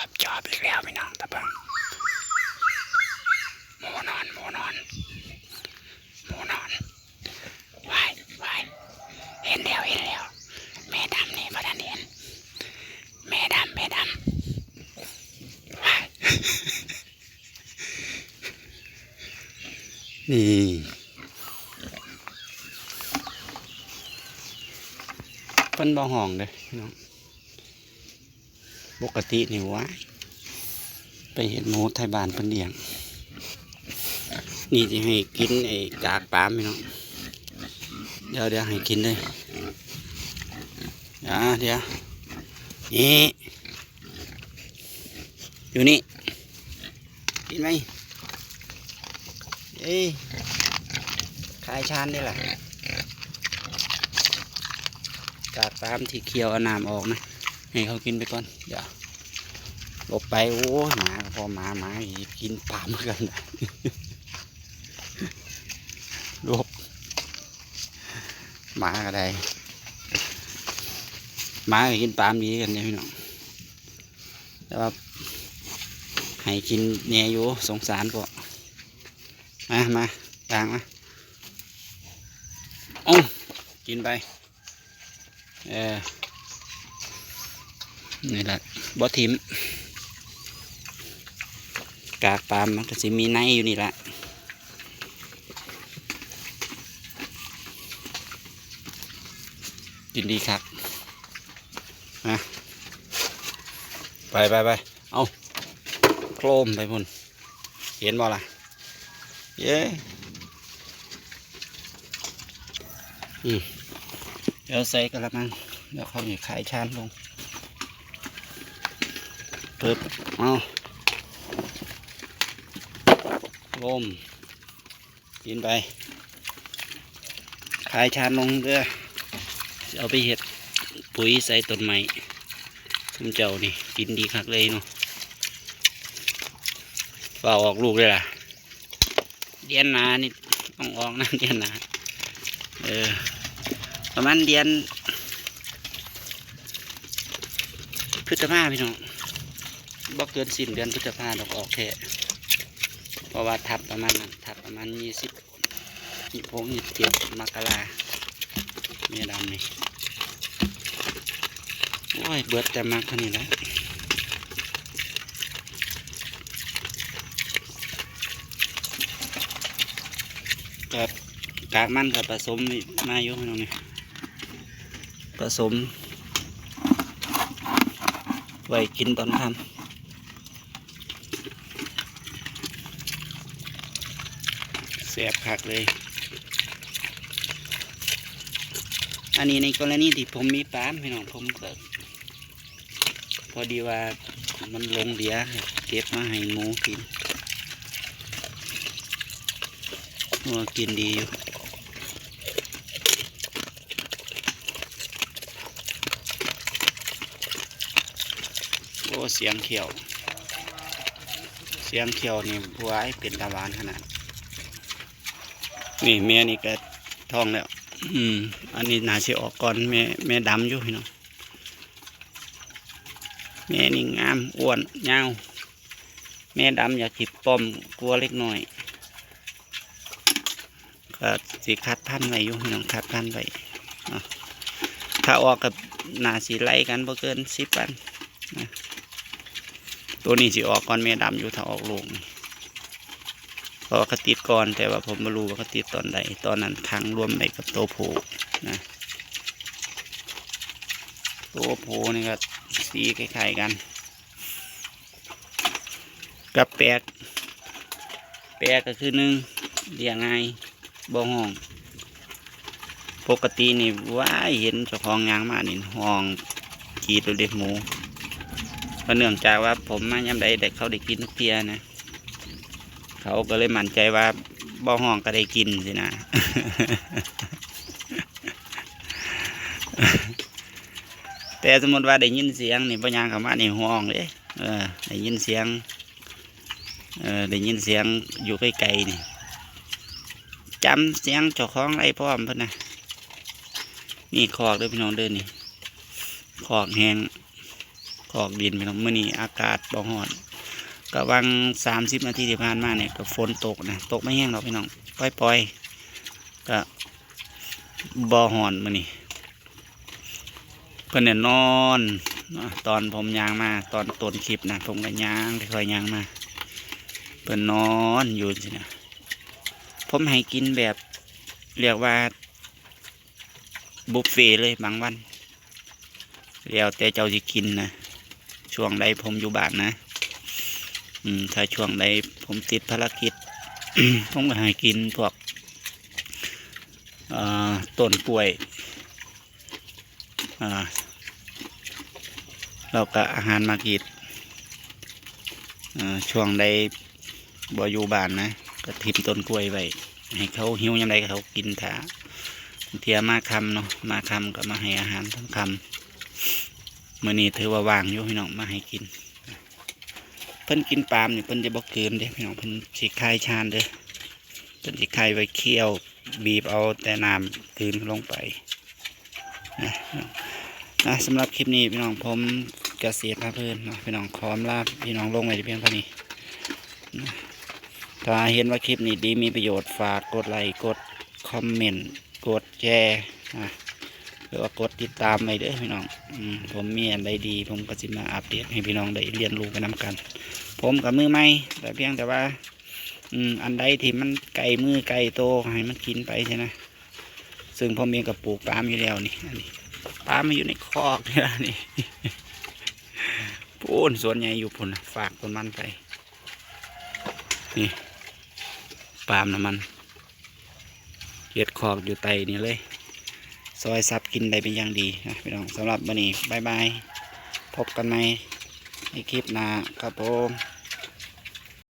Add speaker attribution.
Speaker 1: อบอีกแล้วพี่น้องตะบังหมูนอนวายวายเห็นแล้วแม่ดำนี่พอท่านเห็นแม่ดำวายนี่เพิ่นบ่ห้องเด้อพี่น้องปกตินี่วายไปเห็นหมูไทยบ้านเพิ่นเลี้ยงนี่จะให้กินไอ้กากปลาพี่น้องเดี๋ยวให้กินเลยเดี๋ยวนี่อยู่นี่กินไหมขายชานได้ล่ะกากปลาที่เคี่ยวเอาน้ำออกนะให้เขากินไปก่อนเดี๋ยวหลบไปโอ้หมาพอหมากินปลาเหมือนกันหลบหมาก็ได้หมาก็กินปลาดีกันเนี่ยพี่น้องแต่ว่าให้กินแหน่อยู่สงสารก็มาต่างมากินไปนี่แหละบ่ทิมกากปลามันก็จะมีไนอยู่นี่แหละกินดีครับไปเอาโครมไปพุ่นเห็นบ่ล่ะเย้เดี๋ยวใส่กระมังเดี๋ยวเขาหนีขายชานลงเปิดเอาลมกินไปขายชานลงเด้อเอาไปเห็ดปุ๋ยใส่ต้นไม้ซุ่มเจ้านี่กินดีคักเลยเนาะเปล่าออกลูกเลยล่ะเดือนหนานี่ต้องออกนะเดือนหนาประมาณเดือนพฤษภาพี่น้องบ่เกินสิ้นเดือนพฤษภาดอกออกแค่เพราะว่าทับประมาณนั้นทับประมาณ26 27 มกราเมียดำนี่โอ้ยเบิดแต่มากเท่านี้แล้วกับกากมันกับผสมมาอยู่ตรงนี้ผสมไว้กินตอนค่ำแสบคักเลยอันนี้ในกรณีที่ผมมีปลาพี่น้องผมก็พอดีว่ามันลงเหลือเก็บมาให้หมูกินหัวกินดีอยู่โอ้เสียงเขียวนี่ว้ายเป็นตะวันขนาดนี่แม่นี่ก็ท้องแล้วอันนี้น่าจะออกก่อนแม่ดำอยู่พี่น้องแม่นี่งามอ้วนยาวแม่ดำอยากจิบป้อมกลัวเล็กน้อยก็สิคัดพันไว้อยู่พี่น้องคัดพันไว้ถ้าออกกับน่าสิไล่กันบ่เกิน10 วันนะตัวนี้สิออกก่อนแม่ดำอยู่ถ้าออกลูกเพราะเขาติดก่อนแต่ว่าผมไม่รู้ว่าเขาติดตอนใดตอนนั้นขังรวมไปกับโตโผนะโตโผนี่ก็สีคล้ายๆกันกับแปลกก็คือ1เลี้ยงง่ายบ่ห้องปกตินี่ว่าเห็นเจ้าของยางมานี่ห้องขีดเด็กหมูเพราะเนื่องจากว่าผมมายามใดเด็กเขาได้กินทุกเทียนะเขาก็เลยมั่นใจว่าบ่ห้องก็ได้กินสินะ แต่สมมติว่าได้ยินเสียงนี่บ่ยางเข้ามานี่ห้องเลยได้ยินเสียงอยู่ใกล้ๆนี่จำเสียงเจ้าของไรพร้อมเพิ่นนะนี่คอกเด้อพี่น้องเด้อนี่คอกแห้ง ขอกดินพี่น้องมื้อนี้อากาศบ่ร้อนก็วัง30 นาทีที่ผ่านมาเนี่ยก็ฝนตกนะตกไม่แห้งหรอกพี่น้องปล่อยๆก็บ่ร้อนมื้อนี้เพิ่นเนี่ยนอนตอนผมย่างมาตอนต้นคลิปนะผมก็ย่างค่อยๆย่างมาเพิ่นนอนอยู่สินะผมให้กินแบบเรียกว่าบุฟเฟ่เลยบางวันแล้วแต่เจ้าจะกินนะช่วงใดผมอยู่บ้านนะถ้าช่วงใดผมติดภารกิจ ผมก็ให้กินพวกต้นกล้วยเราก็อาหารมากินช่วงใดบ่อยู่บ้านนะก็ทิมต้นกล้วยไว้ให้เขาหิวยังไงเขากินถาเทียมาคำเนาะมาคำก็มาให้อาหารทั้งคำมื้อนี้ถือว่าว่างอยู่พี่น้องมาให้กินเพิ่นกินปาล์มนี่เพิ่นจะบ่เกินเด้พี่น้องเพิ่นสิคายชานเด้เพิ่นสิคายไว้เคี่ยวบีบเอาแต่น้ำคืนลงไปนะสำหรับคลิปนี้พี่น้องผมเกษตรพาเพลินนะพี่น้องขอลาพี่น้องลงไว้เพียงเท่านี้ถ้าเห็นว่าคลิปนี้ดีมีประโยชน์ฝากกดไลค์กดคอมเมนต์กดแชร์หรือว่ากดติดตามไปเด้อพี่น้องผมมีอันใดดีผมก็จะมาอัปเดตให้พี่น้องได้เรียนรู้ไปนำกัน ผมกับมือไม่แต่เพียงแต่ว่าอันใดที่มันไก่มือไก่โตให้มันกินไปใช่ไหมซึ่งผมเองกับปลูกปาล์มอยู่แล้วนี่อันนี้ปาล์มมาอยู่ในคอกนี่พูนสวนใหญ่อยู่พุ่นฝากต้นมันไปนี่ปาล์มน้ำมันเก็ดคอกอยู่ไตนี่เลยซอยซับกินได้เป็นอย่างดีนะพี่น้องสำหรับวันนี้บายบายพบกันใหม่ในคลิปหน้าครับผม